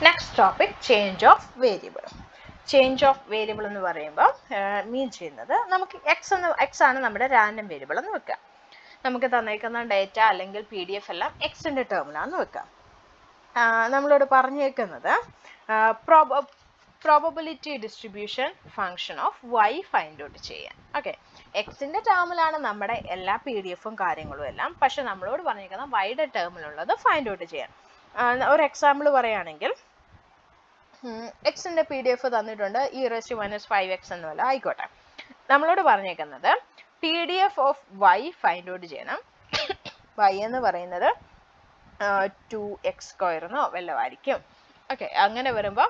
Next topic change of variable. Change of variable എന്ന് പറയുമ്പോൾ മീൻ ചെയ്യുന്നത് നമുക്ക് എക്സ് ആണ് നമ്മുടെ റാൻഡം വേരിയബിൾ എന്ന് വെക്കുക. നമുക്ക് തന്നേക്കുന്ന ഡേറ്റ അല്ലെങ്കിൽ PDF എല്ലാം എക്സിൻ്റെ ടേമിലാണെന്ന് വെക്കാം. നമ്മളോട് പറഞ്ഞേക്കുന്നത് probability distribution function of Y find out ചെയ്യാൻ. ഓക്കെ, എക്സിൻ്റെ ടേമിലാണ് നമ്മുടെ എല്ലാ PDF കാര്യങ്ങളും എല്ലാം. പക്ഷെ നമ്മളോട് പറഞ്ഞേക്കുന്നത് വൈയുടെ ടേമിലുള്ളത് ഫൈൻഡ് ഔട്ട് ചെയ്യാൻ. ഒരു എക്സാമ്പിൾ പറയുകയാണെങ്കിൽ എക്സിൻ്റെ PDF തന്നിട്ടുണ്ട് e⁻⁵x എന്നല്ല ആയിക്കോട്ടെ. നമ്മളോട് പറഞ്ഞേക്കുന്നത് PDF of Y find out ചെയ്യണം. വൈ എന്ന് പറയുന്നത് 2x² എന്നോ വല്ലതായിരിക്കും. ഓക്കെ, അങ്ങനെ വരുമ്പോൾ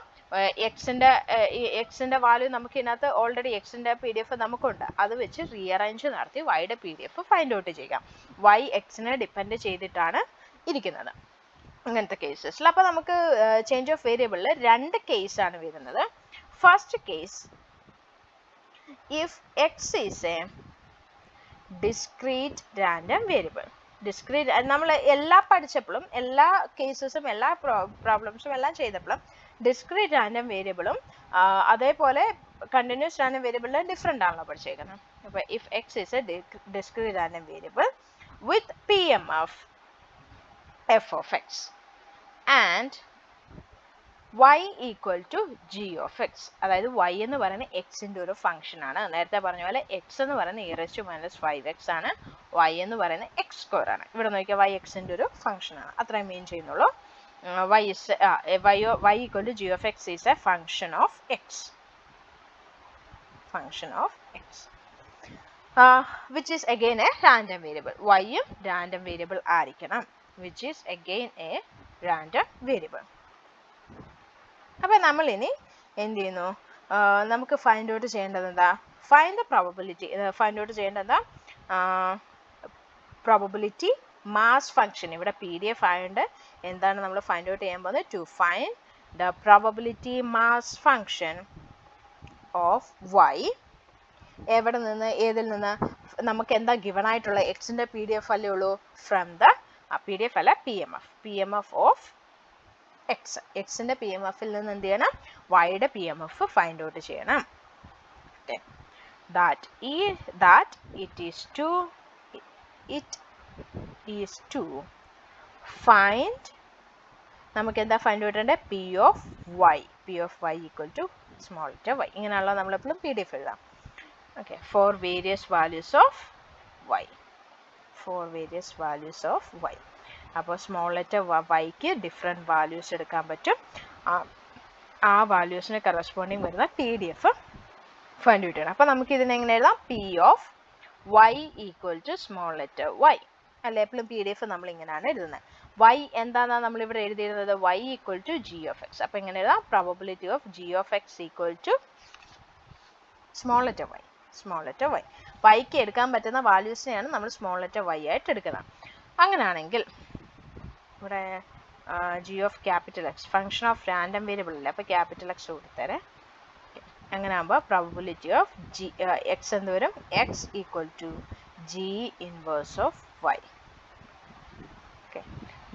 എക്സിൻ്റെ വാല്യൂ നമുക്ക് ഇതിനകത്ത് ഓൾറെഡി എക്സിൻ്റെ PDF നമുക്കുണ്ട്. അത് വെച്ച് റീഅറേഞ്ച് നടത്തി വൈയുടെ PDF ഫൈൻഡ് ഔട്ട് ചെയ്യാം. വൈ എക്സിനെ ഡിപ്പെൻഡ് ചെയ്തിട്ടാണ് ഇരിക്കുന്നത്. അങ്ങനത്തെ കേസസിൽ അപ്പോൾ നമുക്ക് ചേഞ്ച് ഓഫ് വേരിയബിളിൽ രണ്ട് കേസാണ് വരുന്നത്. First case, if X is A discrete random variable. Discrete നമ്മൾ എല്ലാം പഠിച്ചപ്പോഴും എല്ലാ കേസസും എല്ലാ പ്രോബ്ലംസും എല്ലാം ചെയ്തപ്പോഴും ഡിസ്ക്രീറ്റ് റാൻഡം വേരിയബിളും അതേപോലെ കണ്ടിന്യൂസ് റാൻഡം വേരിയബിളിൽ ഡിഫറെൻ്റ് ആണല്ലോ പഠിച്ചേക്കുന്നത്. അപ്പോൾ if X is A discrete random variable with PMF f of x and y equal to g of x. അതായത് y എന്ന് പറയുന്നത് എക്സിൻ്റെ ഒരു ഫംഗ്ഷൻ ആണ്. നേരത്തെ പറഞ്ഞ പോലെ x എന്ന് പറയുന്നത് e⁻⁵x ആണ്, y എന്ന് പറയുന്നത് x² ആണ്. ഇവിടെ നോക്കിയാൽ y എക്സിൻ്റെ ഒരു ഫംഗ്ഷൻ ആണ്. അത്രയും മീൻ ചെയ്യുന്നുള്ളൂ. y equal to g of x is a function of x. Function of x. Which is again a random variable. y യും random variable ആയിരിക്കണം. Which is again a random variable. അപ്പോൾ നമ്മൾ ഇനി എന്ത് ചെയ്യുന്നു? നമുക്ക് ഫൈൻഡ് ഔട്ട് ചെയ്യേണ്ടത് എന്താ? Find the probability. Find out ചെയ്യേണ്ടത് എന്താ? Probability mass function. ഇവിടെ PDF ആയതുകൊണ്ട് എന്താണ് നമ്മൾ ഫൈൻഡ് ഔട്ട് ചെയ്യാൻ പോകുന്നത്? To find the probability mass function of Y. എവിടെ നിന്ന്, ഏതിൽ നിന്ന്? നമുക്ക് എന്താ ഗിവൺ ആയിട്ടുള്ള എക്സിൻ്റെ PDF അല്ലേ ഉള്ളൂ. ഫ്രം ദ PDF അല്ല, PMF ഓഫ് എക്സ്. എക്സിൻ്റെ PMFൽ നിന്ന് എന്ത് ചെയ്യണം? വൈയുടെ PMF ഫൈൻഡ് ഔട്ട് ചെയ്യണം. It is to find, നമുക്ക് എന്താ ഫൈൻഡ് ഔട്ട് ചെയ്യേണ്ടത്? P of y equal to small letter y. ഇങ്ങനെയാണല്ലോ നമ്മളെപ്പോഴും PDF എഴുതാം. Okay, for various values of y. അപ്പോൾ സ്മോൾ ലെറ്റർ വൈക്ക് ഡിഫറെൻറ്റ് വാല്യൂസ് എടുക്കാൻ പറ്റും. ആ വാല്യൂസിന് കറസ്പോണ്ടിങ് വരുന്ന PDF ഫൈൻഡ് ഔട്ട് ചെയ്യണം. അപ്പോൾ നമുക്ക് ഇതിനെ എങ്ങനെ എഴുതാം? P of y equal to small letter y. അല്ലേ, എപ്പോഴും PDF നമ്മൾ ഇങ്ങനെയാണ് എഴുതുന്നത്. y എന്താണെന്നാണ് നമ്മളിവിടെ എഴുതിയിരുന്നത്? y equal to g of x. അപ്പോൾ എങ്ങനെ എഴുതാം? Probability of g of x equal to small letter y. വൈക്ക് എടുക്കാൻ പറ്റുന്ന വാല്യൂസിനെയാണ് നമ്മൾ സ്മോൾ ലെറ്റർ y ആയിട്ട് എടുക്കുന്നത്. അങ്ങനെയാണെങ്കിൽ ഇവിടെ g of capital X function of random variable അല്ലേ, അപ്പോൾ ക്യാപിറ്റൽ X കൊടുത്തേരെ. അങ്ങനെ ആകുമ്പോൾ പ്രോബബിലിറ്റി ഓഫ് x എന്ത് വരും? x equal to g inverse of y. Okay,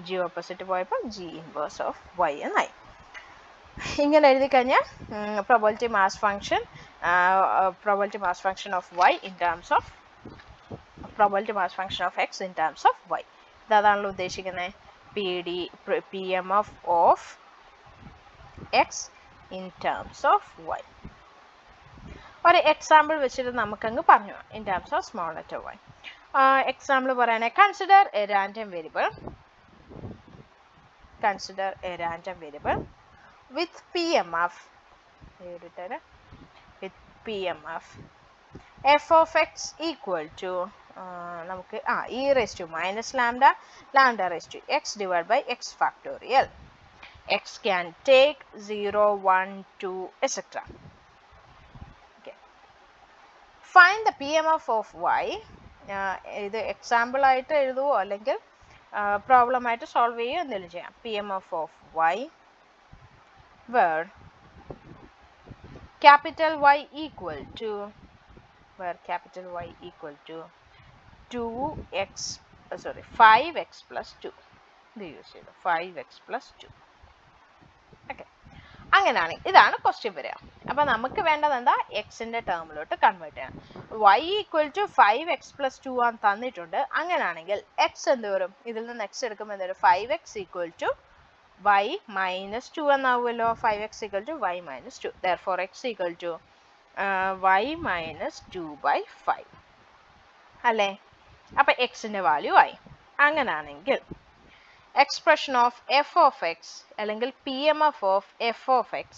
g opposite പോയപ്പോൾ g ഇൻവേഴ്സ് ഓഫ് y എന്നായി. ഇങ്ങനെ എഴുതി കഴിഞ്ഞാൽ probability mass function of y in terms of probability mass function of x in terms of y. ഇതാണല്ലോ ഉദ്ദേശിക്കുന്നത്. PMF of x in terms of y. ഒരു example വെച്ചിട്ട് നമുക്കങ്ങ് പറഞ്ഞു in terms of small letter y. Example പറയാനേ, consider a random variable with PMF f of x equal to നമുക്ക് e⁻λ raised to x divided by x factorial. X can take 0, 1, 2, etc. Okay. Find the PMF of y. ഇത് example ആയിട്ട് എഴുതുവോ അല്ലെങ്കിൽ problem ആയിട്ട് solve ചെയ്യുകയോ എന്തെങ്കിലും ചെയ്യാം. PMF of y where capital Y equal to 5x plus 2. 5x plus 2. Okay, അങ്ങനെയാണ്. ഇതാണ് question വരിക. അപ്പൊ നമുക്ക് വേണ്ടത് എന്താ? എക്സിന്റെ ടേമിലോട്ട് കൺവേർട്ട് ചെയ്യണം. y ഈക്വൽ ടു 5x+2 ആണ് തന്നിട്ടുണ്ട്. അങ്ങനെയാണെങ്കിൽ എക്സ് എന്ത് വരും? ഇതിൽ നിന്ന് എക്സ് എടുക്കുമ്പോൾ എന്ത് വരും? 5x equal to y minus 2 എന്നാവുമല്ലോ. 5x equal to y minus 2. therefore x equal to y minus 2/5 അല്ലേ? അപ്പൊ എക്സിന്റെ വാല്യൂ ആയി. അങ്ങനെയാണെങ്കിൽ expression of f of x അല്ലെങ്കിൽ PMF of f of x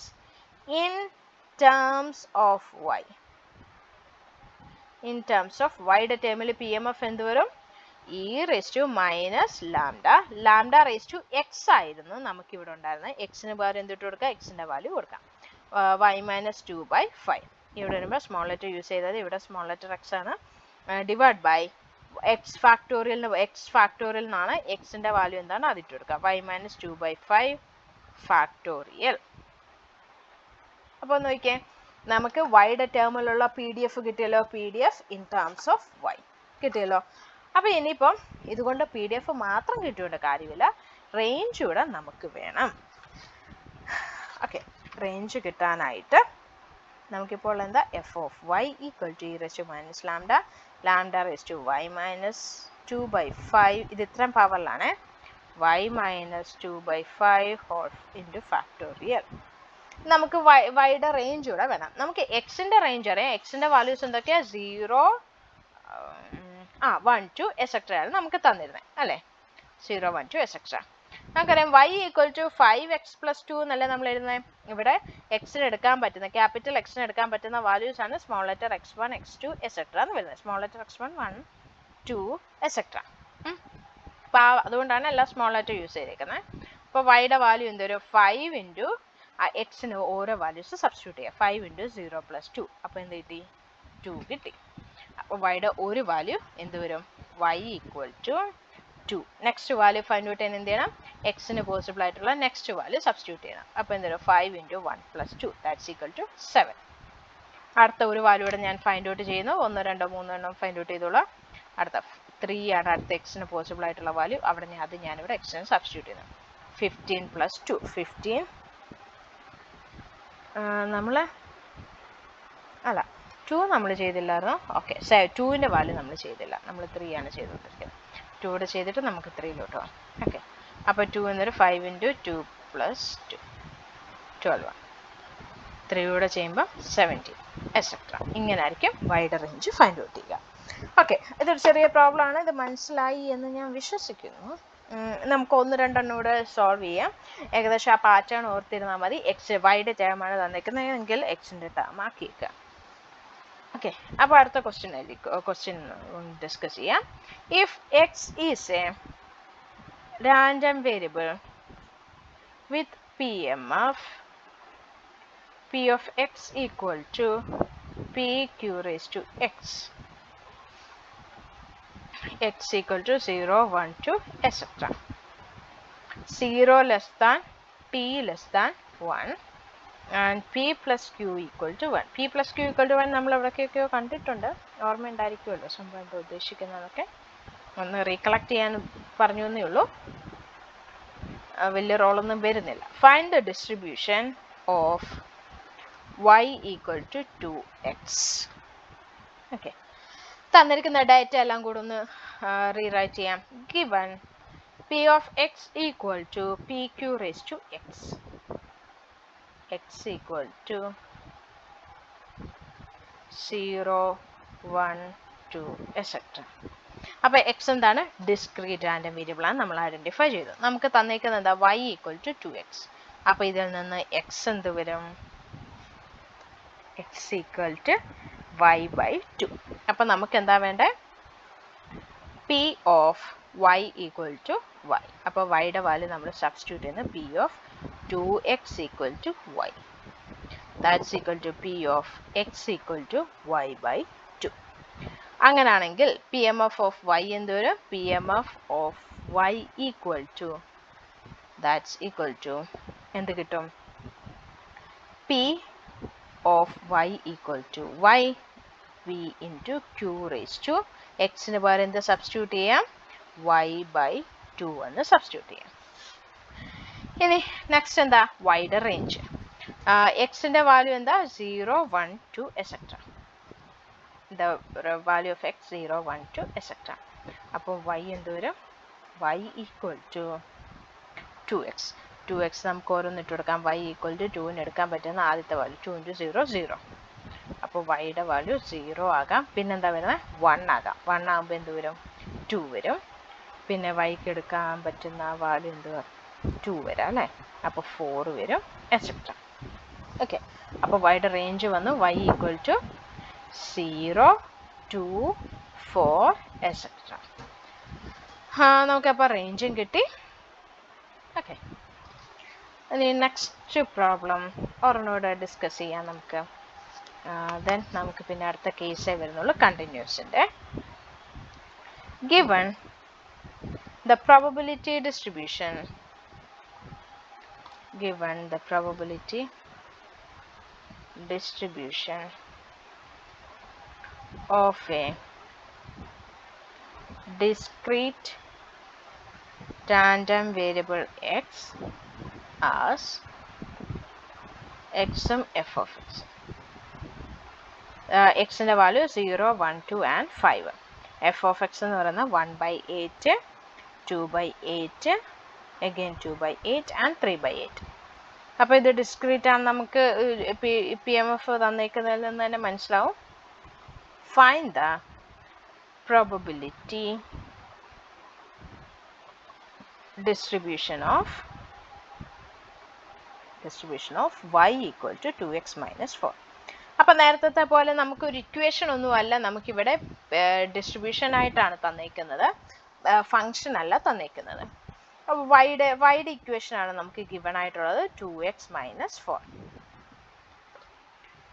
in terms of y. in terms of y യുടെ ടേമിൽ PMF എന്ത് വരും? e raised to minus lambda. lambda raised to x ആയിരുന്നു നമുക്ക് ഇവിടെ ഉണ്ടായിരുന്നത്. എക്സിന് പകരം എന്തിട്ട് കൊടുക്കാം? എക്സിന്റെ വാല്യൂ കൊടുക്കാം. y minus 2/5. ഇവിടെ വരുമ്പോൾ സ്മോൾ ലെറ്റർ യൂസ് ചെയ്തത്, ഇവിടെ സ്മോൾ ലെറ്റർ x ആണ്. ഡിവൈഡ് ബൈ എക്സ് ഫാക്ടോറിയൽ എന്നാണ് എക്സിന്റെ വാല്യൂ എന്താണ് അതിട്ട് കൊടുക്കുക. y minus 2/5 factorial. അപ്പൊ നോക്കിയേ, നമുക്ക് വൈയുടെ ടേമിലുള്ള PDF കിട്ടിയല്ലോ. PDF in terms of y കിട്ടിയല്ലോ. അപ്പൊ ഇനിയിപ്പം ഇതുകൊണ്ട് PDF മാത്രം കിട്ടിയോണ്ട് കാര്യമില്ല, റേഞ്ച് കൂടെ നമുക്ക് വേണം. ഓക്കെ, റേഞ്ച് കിട്ടാനായിട്ട് നമുക്കിപ്പോൾ എന്താ? f of y equal to e raised to minus lambda, lambda raised to y minus 2/5. ഇത് ഇത്രയും പവറിലാണ്. y minus 2/5 whole into factorial. നമുക്ക് വൈയുടെ റേഞ്ച് കൂടെ വേണം. നമുക്ക് എക്സിന്റെ റേഞ്ച് അറിയാം. എക്സിന്റെ വാല്യൂസ് എന്തൊക്കെയാ? 0, 1 to etc ആണ് നമുക്ക് തന്നിരുന്നത് അല്ലേ? 0, 1 to etc. നമുക്കറിയാം y ഈക്വൽ ടു 5x+2 എന്നല്ലേ നമ്മൾ എഴുതുന്നത്. ഇവിടെ എക്സിന് എടുക്കാൻ പറ്റുന്ന, ക്യാപിറ്റൽ എക്സിന് എടുക്കാൻ പറ്റുന്ന വാല്യൂസ് ആണ് small letter x1, x2 etc എന്ന് വരുന്നത്. Small letter x1, 1, 2 etc. അപ്പൊ അതുകൊണ്ടാണ് എല്ലാ സ്മോൾ ലെറ്റർ യൂസ് ചെയ്തേക്കുന്നത്. അപ്പോൾ വൈയുടെ വാല്യൂ എന്ത് വരും? 5 ഇൻറ്റു എക്സിന് ഓരോ വാല്യൂസ് സബ്സ്റ്റിറ്റ്യൂട്ട് ചെയ്യുക. 5 ഇൻറ്റു 0 + 2. അപ്പോൾ എന്ത് കിട്ടി? 2 കിട്ടി. അപ്പോൾ വൈയുടെ ഒരു വാല്യൂ എന്ത് വരും? y equal to 2. Next value find out ചെയ്യാൻ എന്ത് ചെയ്യണം? എക്സിന് പോസിബിൾ ആയിട്ടുള്ള നെക്സ്റ്റ് വാല്യൂ സബ്സ്റ്റിറ്റ്യൂട്ട് ചെയ്യണം. അപ്പോൾ എന്ത് വരും? 5 ഇൻറ്റു 1 + 2 ദാറ്റ്സ് ഈക്വൽ ടു 7. അടുത്ത ഒരു വാല്യൂ ഇവിടെ ഞാൻ ഫൈൻഡ് ഔട്ട് ചെയ്യുന്നു. 1, 2, 3 എണ്ണം ഫൈൻഡ് ഔട്ട് ചെയ്തോളാം. അടുത്ത 3 ആണ് അടുത്ത എക്സിന് പോസിബിൾ ആയിട്ടുള്ള വാല്യൂ. അവിടെ ഞാനിവിടെ എക്സിന് സബ്സ്റ്റിറ്റ്യൂട്ട് ചെയ്യുന്നു. 15 + 2 15. നമ്മൾ 2 നമ്മൾ ചെയ്തില്ലായിരുന്നു. ഓക്കെ, 2ന്റെ വാല്യൂ നമ്മൾ ചെയ്തില്ല. നമ്മൾ 3 ആണ് ചെയ്തുകൊണ്ടിരിക്കുന്നത്. 2 ഇവിടെ ചെയ്തിട്ട് നമുക്ക് 3 പോകാം. ഓക്കെ, അപ്പോൾ 2 എന്നൊരു 5 ഇൻറ്റു 2 + 2 12. 3 കൂടെ ചെയ്യുമ്പോൾ 17 എക്സെട്ര. ഇങ്ങനെ ആയിരിക്കും വൈഡ് റേഞ്ച് ഫൈൻഡ് ഔട്ട് ചെയ്യുക. ഓക്കെ, ഇതൊരു ചെറിയ പ്രോബ്ലം ആണ്. ഇത് മനസ്സിലായി എന്ന് ഞാൻ വിശ്വസിക്കുന്നു. നമുക്ക് 1-2 എണ്ണം കൂടെ സോൾവ് ചെയ്യാം. ഏകദേശം ആ പാറ്റേൺ ഓർത്തിരുന്നാൽ മതി. വൈയുടെ ടേമാണ് തന്നിരിക്കുന്നതെങ്കിൽ എക്സിൻ്റെ ടേം ആക്കിയേക്കുക. ഓക്കെ, അപ്പോൾ അടുത്ത ക്വസ്റ്റ്യൻ ഡിസ്കസ് ചെയ്യാം. If X is A random variable with PMF, P of x equal to PQ raised to x, x equal to 0, 1 to etc. 0 less than p less than 1 and p plus q equal to 1. p plus q equal to 1 നമ്മൾ എവിടെയൊക്കെയോ കണ്ടിട്ടുണ്ട്. ഓർമ്മ ഉണ്ടായിരിക്കുമല്ലോ സംഭവം എന്താ ഉദ്ദേശിക്കുന്നതൊക്കെ. ഒന്ന് recollect ചെയ്യാൻ പറഞ്ഞു എന്നേ ഉള്ളൂ. വലിയ റോളൊന്നും വരുന്നില്ല. Find the distribution of y equal to 2x. Okay, തന്നിരിക്കുന്ന ഡാറ്റ എല്ലാം കൂടെ ഒന്ന് റീറൈറ്റ് ചെയ്യാം. Given p of x equal to pq raised to x, x equal to 0, 1, 2 etc. അപ്പോൾ എക്സ് എന്താണ്? ഡിസ്ക്രീറ്റ് റാൻഡം വേരിയബിൾ ആണ്, നമ്മൾ ഐഡന്റിഫൈ ചെയ്തു. നമുക്ക് തന്നിരിക്കുന്നത് എന്താ? y equal to 2x. അപ്പോൾ ഇതിൽ നിന്ന് x എന്ത് വരും? x equal to y/2. അപ്പോൾ നമുക്ക് എന്താ വേണ്ടേ? p of y equal to y. അപ്പോൾ yയുടെ വാല്യൂ നമ്മൾ സബ്സ്റ്റിറ്റ്യൂട്ട് ചെയ്യുന്നത് p of 2x equal to y. That's equal to p of x equal to y/2. അങ്ങനാണെങ്കിൽ PMF of y എന്ത് വരും? PMF of y equal to, that's equal to എന്ത് കിട്ടും? p of y equal to y v into q raised to x ന് പകരം എന്ത് substitute ചെയ്യാം? y/2 എന്ന് substitute ചെയ്യാം. ഇനി നെക്സ്റ്റ് എന്താ വൈയുടെ റേഞ്ച്. എക്സിൻ്റെ വാല്യൂ എന്താ 0, 1, 2 etcetera. the value of x 0, 1, 2 etc. അപ്പോൾ y എന്ത് വരും? y equal to 2x. 2x നമുക്ക് ഓരോന്ന് ഇട്ട് കൊടുക്കാം. y equal to 2ന് എടുക്കാൻ പറ്റുന്ന ആദ്യത്തെ വാല്യൂ 2 into 0 0. അപ്പോൾ yയുടെ വാല്യൂ 0 ആകാം. പിന്നെന്താ വരുന്നത്? 1 ആകാം. 1 ആകുമ്പോൾ എന്ത് വരും? 2 വരും. പിന്നെ yക്ക് എടുക്കാൻ പറ്റുന്ന വാല്യൂ എന്ത് 2 വരാം അല്ലേ? അപ്പോൾ 4 വരും എക്സെട്ര. ഓക്കെ, അപ്പോൾ yയുടെ റേഞ്ച് വന്നു y equal to 0, 2, 4 എക്സെട്ര. നമുക്കപ്പോൾ റേഞ്ചും കിട്ടി. ഓക്കെ, ഇനി നെക്സ്റ്റ് പ്രോബ്ലം ഒരെണ്ണോടെ ഡിസ്കസ് ചെയ്യാം നമുക്ക്. ദെൻ നമുക്ക് പിന്നെ അടുത്ത കേസേ വരുന്നുള്ളൂ കണ്ടിന്യൂസിൻ്റെ. Given the probability distribution, given the probability distribution of a discrete tandem variable x as x sum f of x. Xന്റെ value 0, 1, 2 and 5. f of x എന്ന് പറയുന്നത് 1/8, 2/8, again 2/8 and 3/8. അപ്പോൾ ഇത് ഡിസ്ക്രീറ്റ് ആണ്. നമുക്ക് PMF തന്നേക്കുന്നതിൽ നിന്ന് തന്നെ മനസ്സിലാവും. Find the probability distribution of y equal to 2x minus 4. അപ്പം നേരത്തെ പോലെ നമുക്കൊരു ഇക്വേഷൻ ഒന്നുമല്ല, നമുക്കിവിടെ ഡിസ്ട്രിബ്യൂഷൻ ആയിട്ടാണ് തന്നേക്കുന്നത്, ഫങ്ഷൻ അല്ല തന്നേക്കുന്നത്. അപ്പോൾ വൈയുടെ ഇക്വേഷനാണ് നമുക്ക് ഗിവൺ ആയിട്ടുള്ളത് 2x minus 4.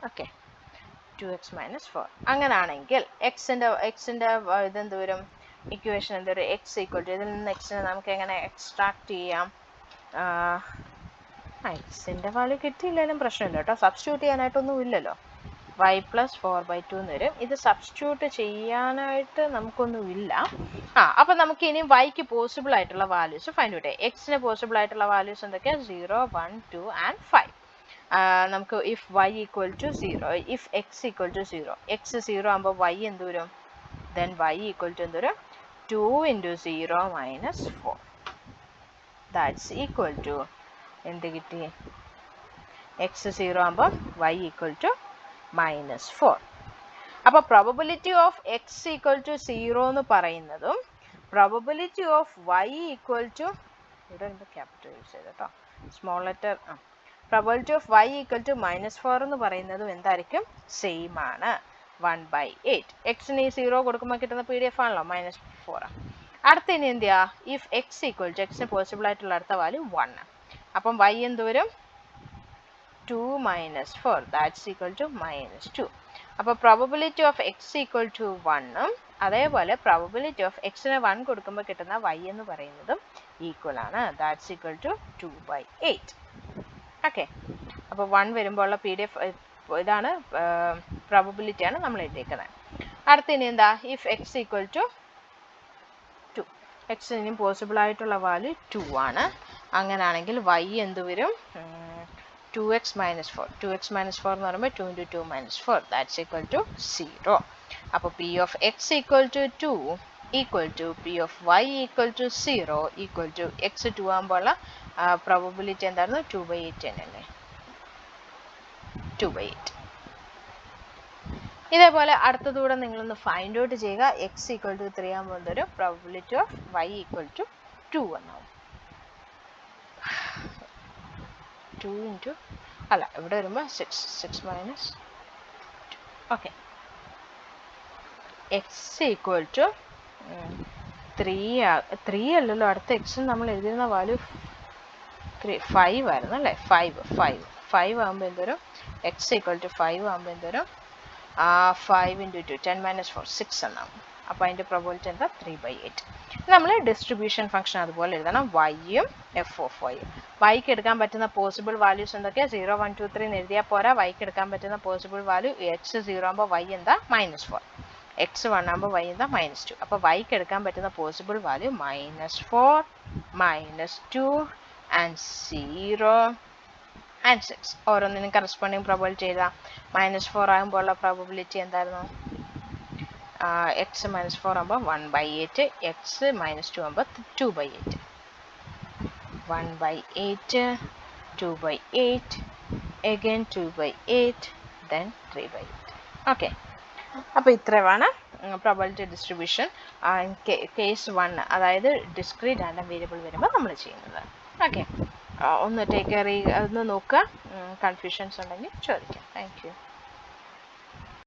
Okay, 2x minus 4. അങ്ങനാണെങ്കിൽ എക്സിൻ്റെ ഇതെന്ത് വരും? ഇക്വേഷൻ എന്ത് വരും? x ഈക്വൽ ടു, ഇതിൽ നിന്ന് എക്സിനെ നമുക്ക് എങ്ങനെ എക്സ്ട്രാക്ട് ചെയ്യാം? എക്സിൻ്റെ വാല്യൂ കിട്ടിയില്ലെങ്കിലും പ്രശ്നമില്ല കേട്ടോ, സബ്സ്റ്റിറ്റ്യൂട്ട് ചെയ്യാനായിട്ടൊന്നും ഇല്ലല്ലോ. y plus 4/2 എന്ന് വരും. ഇത് സബ്സ്റ്റിറ്റ്യൂട്ട് ചെയ്യാനായിട്ട് നമുക്കൊന്നുമില്ല. അപ്പം നമുക്ക് ഇനി yക്ക് പോസിബിൾ ആയിട്ടുള്ള വാല്യൂസ് ഫൈൻഡ് ഔട്ട് ചെയ്യാം. എക്സിന് പോസിബിൾ ആയിട്ടുള്ള വാല്യൂസ് എന്തൊക്കെയാണ്? 0, 1, 2 and 5. നമുക്ക് if y equal to 0, if x equal to 0, x 0 ആകുമ്പോൾ y എന്ത് വരും? then y equal to എന്ത് വരും? 2 into 0 minus 4. that's equal to എന്ത് കിട്ടി? x 0 ആകുമ്പോൾ y equal to -4. അപ്പോൾ probability of x equal to 0 എന്ന് പറയുന്നതും probability of y equal to, ഇവിടെ വരുമ്പോൾ ക്യാപിറ്റൽ യൂസ് ചെയ്ത് കേട്ടോ, small letter. Probability of y equal to -4 എന്ന് പറയുന്നതും എന്തായിരിക്കും? സെയിം ആണ്, 1/8. എക്സിന് ഈ 0 കൊടുക്കുമ്പോൾ കിട്ടുന്ന PDF ആണല്ലോ -4. അടുത്ത ഇനി എന്ത് ചെയ്യുക? ഇഫ് x equal to, എക്സിന് പോസിബിൾ ആയിട്ടുള്ള അടുത്ത വാല്യൂ 1. അപ്പം y എന്ത് വരും? 2 minus 4, that's equal to -2. അപ്പോൾ probability of x equal to 1ഉം അതേപോലെ പ്രോബബിലിറ്റി ഓഫ് എക്സിന് 1 കൊടുക്കുമ്പോൾ കിട്ടുന്ന y എന്ന് പറയുന്നതും ഈക്വൽ ആണ്, that's equal to 2/8. ഓക്കെ, അപ്പോൾ 1 വരുമ്പോൾ ഉള്ള PDF ഇതാണ്, പ്രോബബിലിറ്റിയാണ് നമ്മൾ എഴുതിയേക്കുന്നത്. അടുത്ത ഇനി എന്താ? ഇഫ് x equal to 2, എക്സിന് ഇനി പോസിബിൾ ആയിട്ടുള്ള വാല്യൂ 2 ആണ്. അങ്ങനെയാണെങ്കിൽ y എന്ത് വരും? 2x minus 4. 2x minus 4 എന്ന് പറയുമ്പോൾ 2 into 2 minus 4, that's equal to 0. അപ്പോൾ p of x equal to 2 equal to p of y equal to 0 equal to x 2 ആകുമ്പോൾ ഉള്ള പ്രോബബിലിറ്റി എന്തായിരുന്നു? 2/8 തന്നെയല്ലേ, 2/8. ഇതേപോലെ അടുത്തതൂടെ നിങ്ങളൊന്ന് ഫൈൻഡ് ഔട്ട് ചെയ്യുക. x equal to 3 ആകുമ്പോൾ എന്തൊരു probability of y equal to 2 എന്നാവും. 2 into അല്ല, ഇവിടെ വരുമ്പോൾ 6 minus 2. Okay, x equal to 3 അല്ലല്ലോ, അടുത്ത എക്സിന് നമ്മൾ എഴുതിയിരുന്ന വാല്യൂ 5 ആയിരുന്നു അല്ലേ? 5 ആകുമ്പോൾ എന്തോരും? x equal to 5 ആകുമ്പോൾ എന്തോരും? 5 into 2, 10 minus 4, 6 എന്നാവും. അപ്പോൾ അതിൻ്റെ പ്രോബബിലിറ്റി എന്താ? 3/8. നമ്മൾ ഡിസ്ട്രിബ്യൂഷൻ ഫംഗ്ഷൻ അതുപോലെ എഴുതണം, വൈയും എഫ് ഓഫ് വൈയും. വൈക്ക് എടുക്കാൻ പറ്റുന്ന പോസിബിൾ വാല്യൂസ് എന്തൊക്കെയാണ്? 0, 1, 2, 3 എന്ന് എഴുതിയാൽ പോരാ. വൈക്ക് എടുക്കാൻ പറ്റുന്ന പോസിബിൾ വാല്യൂ എക്സ് 0 ആകുമ്പോൾ വൈ എന്താ? -4. എക്സ് 1 ആകുമ്പോൾ വൈ എന്താ? -2. അപ്പോൾ വൈക്ക് എടുക്കാൻ പറ്റുന്ന പോസിബിൾ വാല്യൂ -4, -2 ആൻഡ് 0 ആൻഡ് 6. ഓരോന്നിനും കറസ്പോണ്ടിങ് പ്രോബബിലിറ്റി എഴുതാം. -4 ആകുമ്പോൾ ഉള്ള പ്രോബബിലിറ്റി എന്തായിരുന്നു? എക്സ് -4 ആകുമ്പോൾ 1/8, എക്സ് -2 ആകുമ്പോൾ 2/8. 1/8, 2/8, again 2/8, then 3/8. ഓക്കെ, അപ്പോൾ ഇത്രയാണ് പ്രോബബിലിറ്റി ഡിസ്ട്രിബ്യൂഷൻ കേസ് 1, അതായത് ഡിസ്ക്രീറ്റ് റാൻഡം വേരിയബിൾ വരുമ്പോൾ നമ്മൾ ചെയ്യുന്നത്. ഓക്കെ, ഒന്ന് ടേക്ക് കെയർ ഒന്ന് നോക്കുക. കൺഫ്യൂഷൻസ് ഉണ്ടെങ്കിൽ ചോദിക്കാം. Thank you.